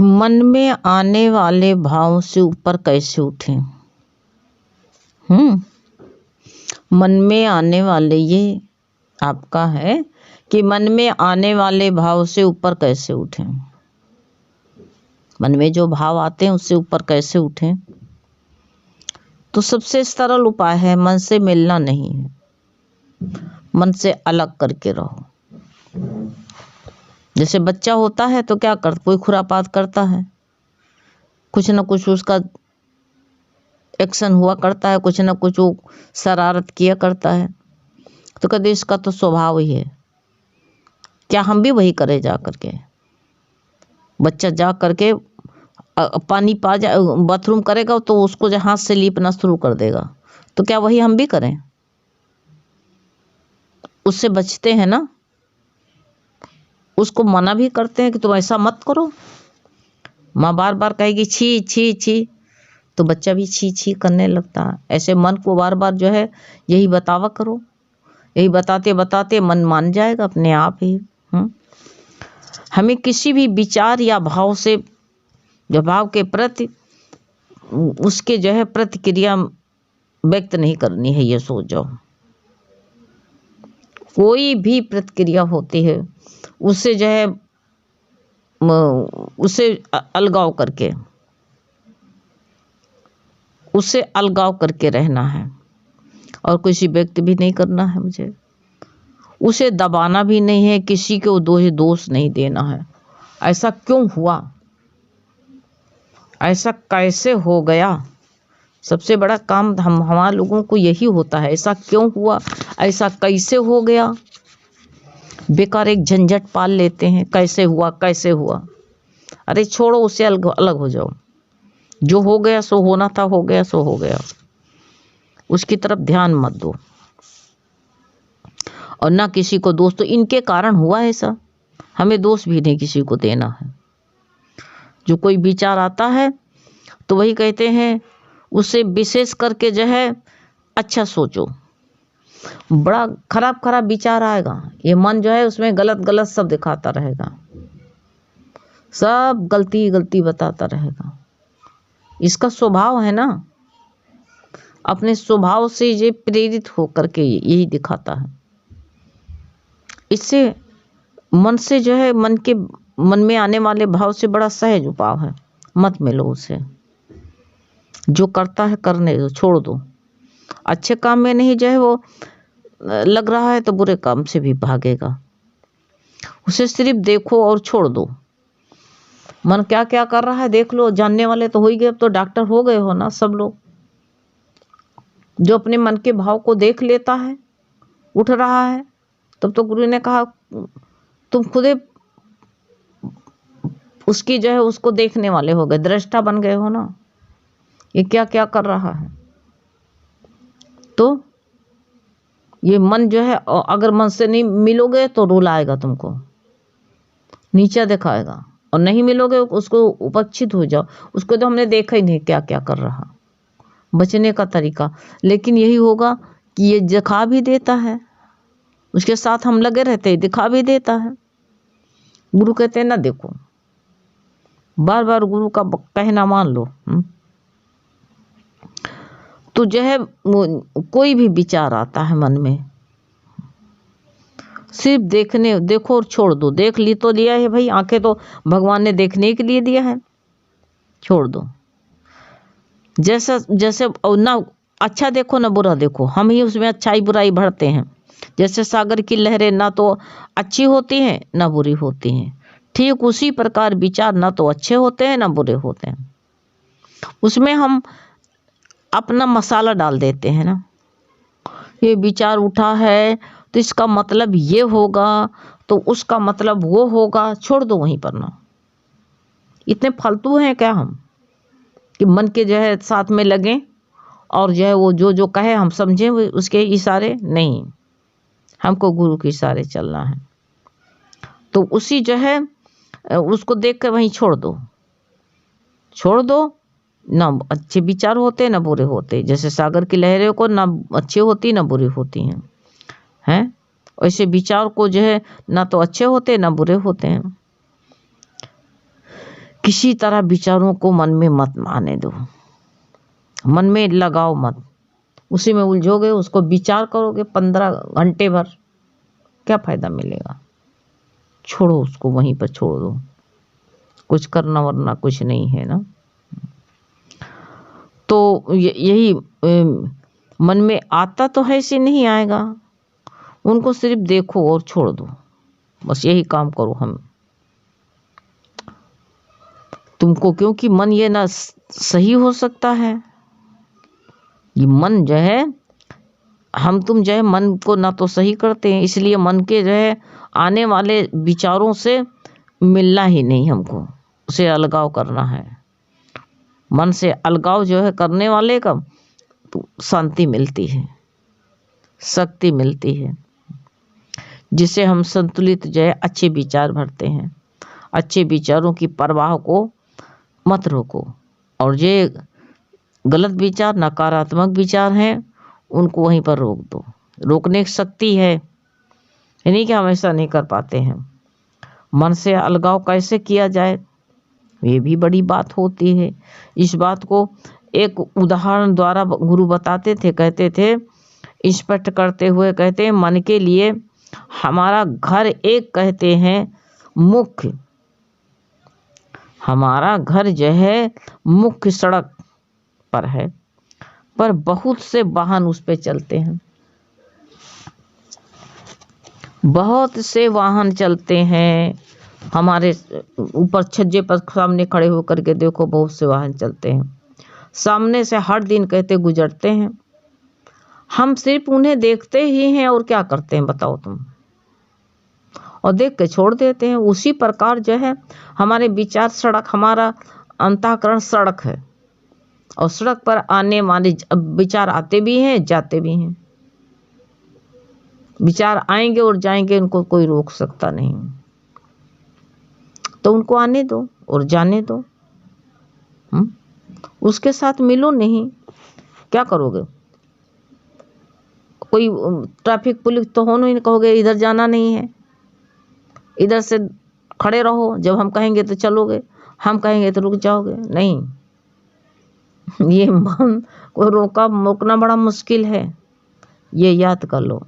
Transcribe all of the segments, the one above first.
मन में आने वाले भाव से ऊपर कैसे उठें? मन में आने वाले, ये आपका है कि मन में आने वाले भाव से ऊपर कैसे उठें। मन में जो भाव आते हैं उससे ऊपर कैसे उठें? तो सबसे सरल उपाय है, मन से मिलना नहीं है, मन से अलग करके रहो। जैसे बच्चा होता है तो क्या करता, कोई खुरापात करता है, कुछ ना कुछ उसका एक्शन हुआ करता है, कुछ ना कुछ वो शरारत किया करता है, तो कहते इसका तो स्वभाव ही है। क्या हम भी वही करें? जा करके बच्चा जा करके पानी पा जा बाथरूम करेगा तो उसको जो हाथ से लीपना शुरू कर देगा, तो क्या वही हम भी करें? उससे बचते हैं ना, उसको मना भी करते हैं कि तुम ऐसा मत करो। माँ बार बार कहेगी छी छी छी, तो बच्चा भी छी छी करने लगता है। ऐसे मन को बार बार जो है यही बतावा करो, यही बताते बताते मन मान जाएगा अपने आप ही। हमें किसी भी विचार या भाव से, जो भाव के प्रति उसके जो है प्रतिक्रिया व्यक्त नहीं करनी है, ये सोच जाओ। कोई भी प्रतिक्रिया होती है उससे जो है उसे अलगाव करके, उससे अलगाव करके रहना है, और किसी व्यक्त भी नहीं करना है मुझे। उसे दबाना भी नहीं है, किसी को दोष नहीं देना है। ऐसा क्यों हुआ, ऐसा कैसे हो गया, सबसे बड़ा काम हमारे लोगों को यही होता है। ऐसा क्यों हुआ, ऐसा कैसे हो गया, बेकार एक झंझट पाल लेते हैं। कैसे हुआ कैसे हुआ, अरे छोड़ो, उससे अलग हो जाओ। जो हो गया सो होना था, हो गया सो हो गया, उसकी तरफ ध्यान मत दो। और ना किसी को दोष, तो इनके कारण हुआ ऐसा, हमें दोष भी नहीं किसी को देना है। जो कोई विचार आता है तो वही कहते हैं, उसे विशेष करके जो है अच्छा सोचो। बड़ा खराब खराब विचार आएगा, ये मन जो है उसमें गलत गलत सब दिखाता रहेगा, सब गलती गलती बताता रहेगा। इसका स्वभाव है ना, अपने स्वभाव से ये प्रेरित होकर के यही दिखाता है। इससे मन से जो है मन में आने वाले भाव से बड़ा सहज उपाय है, मत मिलो उसे। जो करता है करने दो, छोड़ दो। अच्छे काम में नहीं जो है वो लग रहा है तो बुरे काम से भी भागेगा। उसे सिर्फ देखो और छोड़ दो। मन क्या क्या कर रहा है देख लो, जानने वाले तो हो ही गए, अब तो डॉक्टर हो गए हो ना सब लोग। जो अपने मन के भाव को देख लेता है, उठ रहा है, तब तो गुरु ने कहा तुम खुदे उसकी जो है उसको देखने वाले हो गए, दृष्टा बन गए हो ना, ये क्या क्या कर रहा है। तो ये मन जो है, अगर मन से नहीं मिलोगे तो रुलाएगा तुमको, नीचा दिखाएगा, और नहीं मिलोगे उसको उपेक्षित हो जाओ, उसको तो हमने देखा ही नहीं क्या क्या कर रहा। बचने का तरीका लेकिन यही होगा कि ये दिखा भी देता है, उसके साथ हम लगे रहते हैं, दिखा भी देता है। गुरु कहते हैं ना देखो, बार बार गुरु का कहना मान लो। तो जो है कोई भी विचार आता है मन में, सिर्फ देखो और छोड़ दो। देख ली तो लिया है भाई, आंखें तो भगवान ने देखने के लिए दिया है, छोड़ दो। जैसे जैसे ना अच्छा देखो ना बुरा देखो, हम ही उसमें अच्छाई बुराई भरते हैं। जैसे सागर की लहरें ना तो अच्छी होती हैं ना बुरी होती हैं, ठीक उसी प्रकार विचार ना तो अच्छे होते हैं ना बुरे होते हैं। उसमें हम अपना मसाला डाल देते हैं ना, ये विचार उठा है तो इसका मतलब ये होगा, तो उसका मतलब वो होगा, छोड़ दो वहीं पर ना। इतने फालतू हैं क्या हम कि मन के जो है साथ में लगें और जो है वो जो कहे हम समझें उसके इशारे नहीं, हमको गुरु के इशारे चलना है। तो उसी जो है उसको देख कर वहीं छोड़ दो। ना अच्छे विचार होते ना बुरे होते, जैसे सागर की लहरों को ना अच्छी होती ना बुरी होती हैं, वैसे विचार को जो है ना तो अच्छे होते ना बुरे होते हैं। किसी तरह विचारों को मन में मत आने दो, मन में लगाओ मत, उसी में उलझोगे, उसको विचार करोगे 15 घंटे भर, क्या फायदा मिलेगा? छोड़ो उसको, वहीं पर छोड़ दो, कुछ करना वरना कुछ नहीं है ना। तो यही मन में आता तो है, से नहीं आएगा, उनको सिर्फ देखो और छोड़ दो, बस यही काम करो हम तुमको, क्योंकि मन ये ना सही हो सकता है, ये मन जो है, हम तुम जो है मन को ना तो सही करते हैं, इसलिए मन के जो है आने वाले विचारों से मिलना ही नहीं, हमको उसे अलगाव करना है। मन से अलगाव जो है करने वाले का तो शांति मिलती है, शक्ति मिलती है, जिससे हम संतुलित जो है अच्छे विचार भरते हैं। अच्छे विचारों की परवाह को मत रोको, और ये गलत विचार, नकारात्मक विचार हैं, उनको वहीं पर रोक दो। रोकने की शक्ति है, नहीं कि हम ऐसा नहीं कर पाते हैं। मन से अलगाव कैसे किया जाए, ये भी बड़ी बात होती है। इस बात को एक उदाहरण द्वारा गुरु बताते थे, कहते थे, स्पष्ट करते हुए कहते हैं, मन के लिए हमारा घर एक कहते हैं मुख्य, हमारा घर जो है मुख्य सड़क पर है, पर बहुत से वाहन उस पे चलते हैं, बहुत से वाहन चलते हैं। हमारे ऊपर छज्जे पर सामने खड़े होकर के देखो, बहुत से वाहन चलते हैं, सामने से हर दिन कहते गुजरते हैं, हम सिर्फ उन्हें देखते ही हैं और क्या करते हैं बताओ तुम, और देख के छोड़ देते हैं। उसी प्रकार जो है हमारे विचार सड़क, हमारा अंतःकरण सड़क है, और सड़क पर आने वाले विचार आते भी हैं, जाते भी हैं। विचार आएंगे और जाएंगे, उनको कोई रोक सकता नहीं, तो उनको आने दो और जाने दो। उसके साथ मिलो नहीं, क्या करोगे? कोई ट्रैफिक पुलिस तो हो नहीं, कहोगे इधर जाना नहीं है, इधर से खड़े रहो, जब हम कहेंगे तो चलोगे, हम कहेंगे तो रुक जाओगे, नहीं। ये मन को रोकना बड़ा मुश्किल है, ये याद कर लो।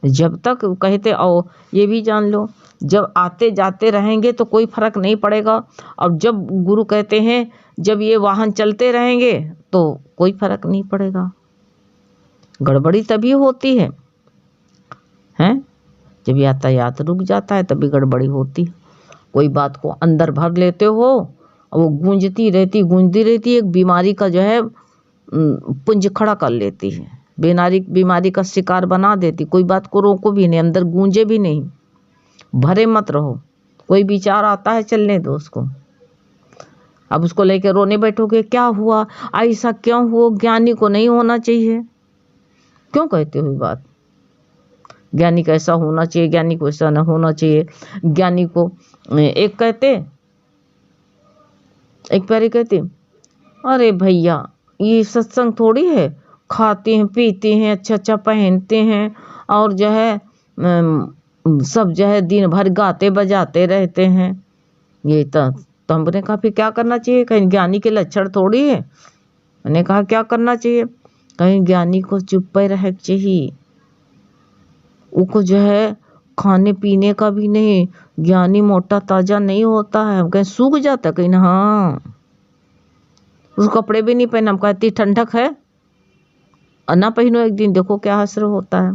जब तक कहते, और ये भी जान लो, जब आते जाते रहेंगे तो कोई फर्क नहीं पड़ेगा, और जब गुरु कहते हैं जब ये वाहन चलते रहेंगे तो कोई फर्क नहीं पड़ेगा। गड़बड़ी तभी होती है, हैं? जब यातायात रुक जाता है तभी गड़बड़ी होती है। कोई बात को अंदर भर लेते हो, वो गूंजती रहती, एक बीमारी का जो है पुंज खड़ा कर लेती है, बीमारी का शिकार बना देती। कोई बात को रोको भी नहीं, अंदर गूंजे भी नहीं, भरे मत रहो। कोई विचार आता है, चलने दो उसको। अब उसको लेके रोने बैठोगे, क्या हुआ, ऐसा क्यों हुआ? ज्ञानी को नहीं होना चाहिए, क्यों कहते हो बात? ज्ञानी को ऐसा होना चाहिए, ज्ञानी को ऐसा न होना चाहिए। ज्ञानी को एक प्यारे कहते, अरे भैया ये सत्संग थोड़ी है, खाते हैं पीते हैं, अच्छा अच्छा पहनते हैं, और जो है सब जो है दिन भर गाते बजाते रहते हैं। ये तो हमने कहा फिर क्या करना चाहिए? कहीं ज्ञानी के लक्षण थोड़ी है। मैंने कहा क्या करना चाहिए? कहीं ज्ञानी को चुप पे रह चाहिए, उनको जो है खाने पीने का भी नहीं। ज्ञानी मोटा ताजा नहीं होता है, कहीं सूख जाता, कहीं ना, हाँ उस कपड़े भी नहीं पहना, हम कहती ठंडक है और ना पहनो, एक दिन देखो क्या असर होता है।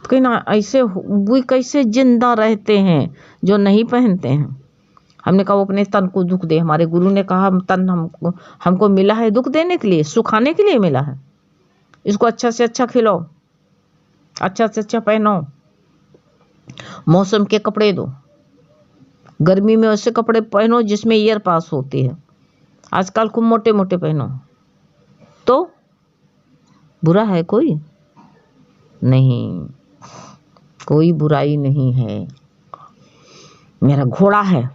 कहीं ना ऐसे वो कैसे जिंदा रहते हैं जो नहीं पहनते हैं। हमने कहा वो अपने तन को दुख दे, हमारे गुरु ने कहा तन हमको मिला है दुख देने के लिए, सुखाने के लिए मिला है। इसको अच्छा से अच्छा खिलाओ, अच्छा से अच्छा पहनो, मौसम के कपड़े दो, गर्मी में ऐसे कपड़े पहनो जिसमें एयर पास होती है। आजकल खूब मोटे मोटे पहनो, तो बुरा है कोई नहीं, कोई बुराई नहीं है। मेरा घोड़ा है,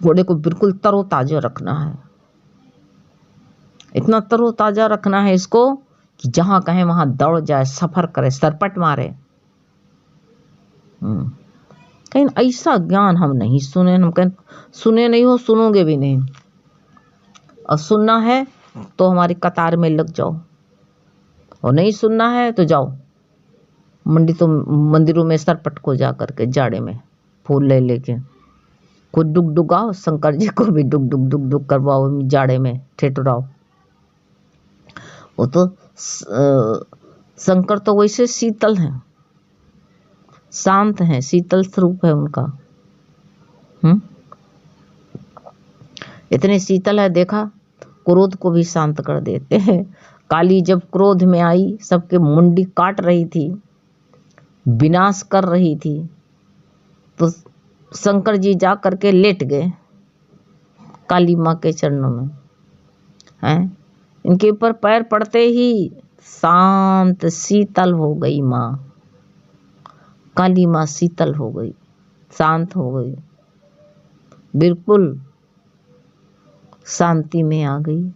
घोड़े को बिल्कुल तरोताजा रखना है, इतना तरोताजा रखना है इसको कि जहां कहे वहां दौड़ जाए, सफर करे, सरपट मारे। कहीं ऐसा ज्ञान हम नहीं सुने, हम कहें सुने नहीं हो, सुनोगे भी नहीं। और सुनना है तो हमारी कतार में लग जाओ, और नहीं सुनना है तो जाओ मंदिरों में सर पटको जा करके जाड़े में फूल ले लेके खुद डुग डुगाओ, शंकर जी को भी डुग डुग डुग डुग करवाओ, जाड़े में ठेठुराओ। वो तो शंकर तो वैसे शीतल हैं, शांत हैं, शीतल स्वरूप है उनका। इतने शीतल है, देखा क्रोध को भी शांत कर देते हैं। काली जब क्रोध में आई, सबके मुंडी काट रही थी, विनाश कर रही थी, तो शंकर जी जा करके लेट गए काली माँ के चरणों में। हैं, इनके ऊपर पैर पड़ते ही शांत शीतल हो गई माँ, काली माँ शीतल हो गई, शांत हो गई, बिल्कुल शांति में आ गई।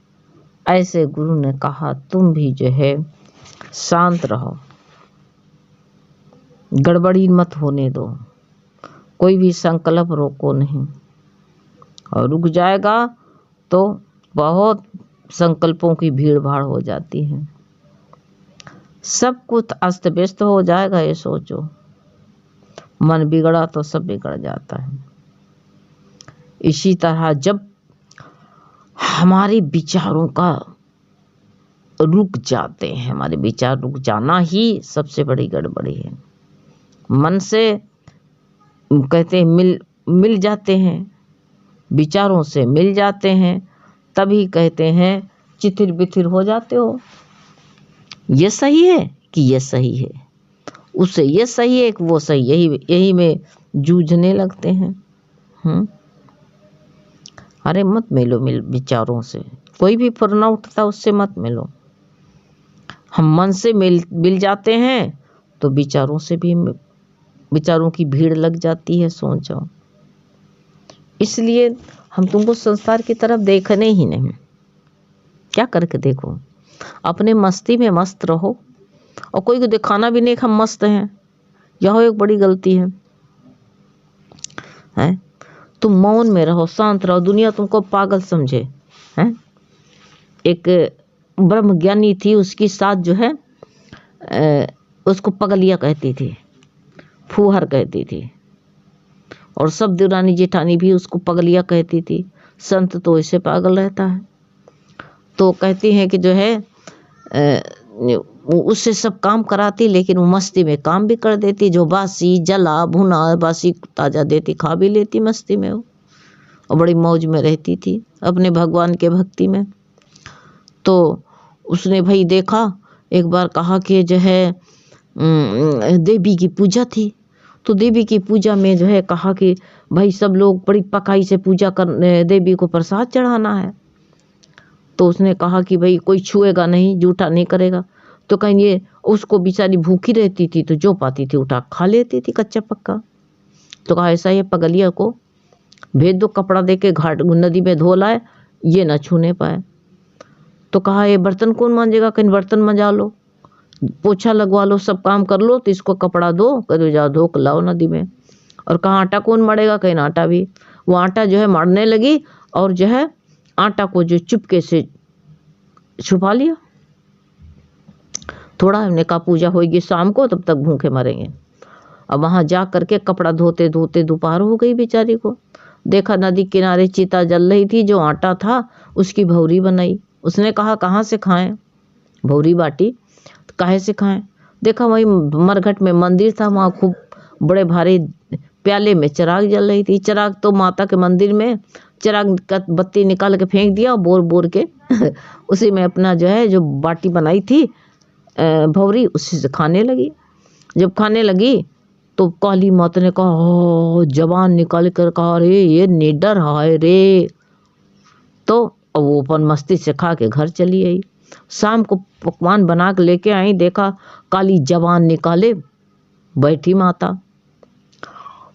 ऐसे गुरु ने कहा तुम भी जो है शांत रहो, गड़बड़ी मत होने दो, कोई भी संकल्प रोको नहीं, और रुक जाएगा तो बहुत संकल्पों की भीड़ भाड़ हो जाती है, सब कुछ अस्त व्यस्त हो जाएगा। ये सोचो, मन बिगड़ा तो सब बिगड़ जाता है। इसी तरह जब हमारे विचारों का रुक जाते हैं, हमारे विचार रुक जाना ही सबसे बड़ी गड़बड़ी है। मन से कहते हैं मिल जाते हैं, विचारों से मिल जाते हैं, तभी कहते हैं चिथिर बिथिर हो जाते हो। ये सही है कि ये सही है, उससे ये सही है कि वो सही, यही में जूझने लगते हैं। अरे मत मिलो विचारों से, कोई भी फुरना उठता उससे मत मिलो। हम मन से मिल जाते हैं तो विचारों से भी, विचारों की भीड़ लग जाती है, सोचो। इसलिए हम तुमको संसार की तरफ देखने ही नहीं, क्या करके देखो, अपने मस्ती में मस्त रहो, और कोई को दिखाना भी नहीं कि हम मस्त हैं, यह एक बड़ी गलती है। तुम मौन में रहो, शांत रहो, दुनिया तुमको पागल समझे। हैं, एक ब्रह्मज्ञानी थी, उसकी साथ जो है उसको पगलिया कहती थी, फूहर कहती थी, और सब देवरानी जेठानी भी उसको पगलिया कहती थी। संत तो ऐसे पागल रहता है, तो कहती हैं कि जो है उससे सब काम कराती, लेकिन वो मस्ती में काम भी कर देती, जो बासी जला भुना बासी ताजा देती खा भी लेती मस्ती में वो, और बड़ी मौज में रहती थी अपने भगवान के भक्ति में। तो उसने भाई देखा, एक बार कहा कि जो है देवी की पूजा थी, तो देवी की पूजा में जो है कहा कि भाई सब लोग बड़ी पकाई से पूजा कर, देवी को प्रसाद चढ़ाना है। तो उसने कहा कि भाई कोई छुएगा नहीं, जूठा नहीं करेगा। तो कहेंगे उसको बेचारी भूखी रहती थी, तो जो पाती थी उठा खा लेती थी कच्चा पक्का। तो कहा ऐसा ये पगलिया को भेज दो, कपड़ा दे के घाट नदी में धो लाए, ये ना छूने पाए। तो कहा ये बर्तन कौन मांजेगा, कहीं बर्तन मंजा लो, पोछा लगवा लो, सब काम कर लो, तो इसको कपड़ा दो, कह जाओ धो के लाओ नदी में। और कहा आटा कौन मड़ेगा, कहीं आटा भी, वो आटा जो है मड़ने लगी, और जो है आटा को जो चुपके से छुपा लिया। थोड़ा हमने कहा पूजा होगी शाम को, तब तक भूखे मरेंगे। अब वहां जा करके कपड़ा धोते धोते दोपहर हो गई बेचारी को। देखा नदी किनारे चिता जल रही थी, जो आटा था उसकी भौरी बनाई। उसने कहा कहाँ से खाएं, भौरी बाटी, तो काहे से खाएं। देखा वही मरघट में मंदिर था, वहाँ खूब बड़े भारी प्याले में चिराग जल रही थी। चिराग तो माता के मंदिर में चिराग का बत्ती निकाल के फेंक दिया बोर बोर के उसी में अपना जो है जो बाटी बनाई थी भौरी, उसी से खाने लगी। जब खाने लगी तो काली माता ने कहा, जबान निकाल कर कहा, रे ये निडर है रे। तो वो अपन मस्ती से खा के घर चली आई। शाम को पकवान बना के लेके आई, देखा काली जबान निकाले बैठी माता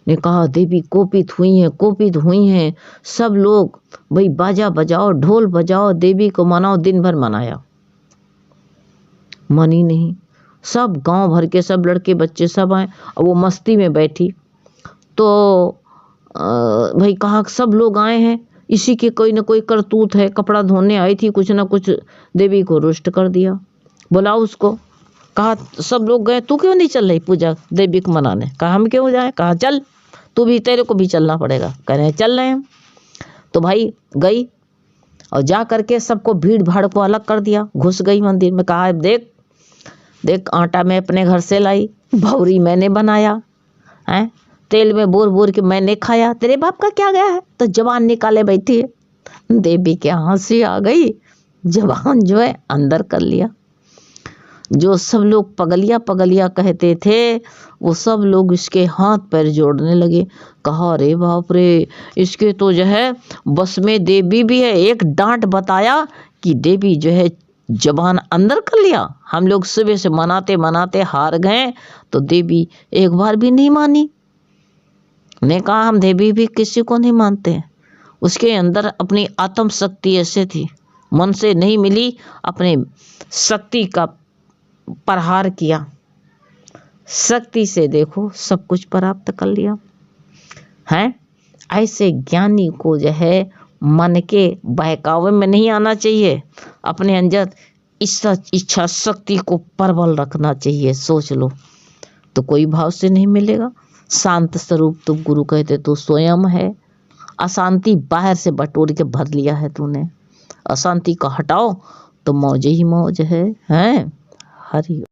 ने कहा देवी कोपित हुई हैं, सब लोग भाई बाजा बजाओ, ढोल बजाओ, देवी को मनाओ। दिन भर मनाया, मनी नहीं, सब गांव भर के सब लड़के बच्चे सब आए, और वो मस्ती में बैठी। तो भाई कहा सब लोग आए हैं, इसी की कोई ना कोई करतूत है, कपड़ा धोने आई थी, कुछ ना कुछ देवी को रुष्ट कर दिया। बुलाओ उसको। कहा सब लोग गए, तू क्यों नहीं चल रही पूजा देवी को मनाने? कहा हम क्यों जाए? कहा चल तू भी, तेरे को भी चलना पड़ेगा। कह रहे हैं चल रहे हैं। तो भाई गई और जा करके सबको भीड़ भाड़ को अलग कर दिया, घुस गई मंदिर में। कहा देख देख, आटा मैं अपने घर से लाई, भौरी मैंने बनाया है, तेल में बोर बोर के मैंने खाया, तेरे बाप का क्या गया है? तो जवान निकाले बैठी है। देवी के हंसी आ गई, जवान जो है अंदर कर लिया। जो सब लोग पगलिया पगलिया कहते थे वो सब लोग इसके हाथ पैर जोड़ने लगे। कहा अरे बाप रे, इसके तो जो है बस में देवी भी है। एक डांट बताया कि देवी जो है जबान अंदर कर लिया। हम लोग सुबह से मनाते मनाते हार गए तो देवी एक बार भी नहीं मानी। ने कहा हम देवी भी किसी को नहीं मानते। उसके अंदर अपनी आत्म शक्ति ऐसे थी, मन से नहीं मिली, अपने शक्ति का प्रहार किया, शक्ति से देखो सब कुछ प्राप्त कर लिया है। ऐसे ज्ञानी को जो है मन के बहकावे में नहीं आना चाहिए, अपने अंदर इच्छा शक्ति को प्रबल रखना चाहिए। सोच लो तो कोई भाव से नहीं मिलेगा। शांत स्वरूप तो गुरु कहते तो स्वयं है। अशांति बाहर से बटोर के भर लिया है तूने, अशांति को हटाओ तो मौज ही मौज है। हरि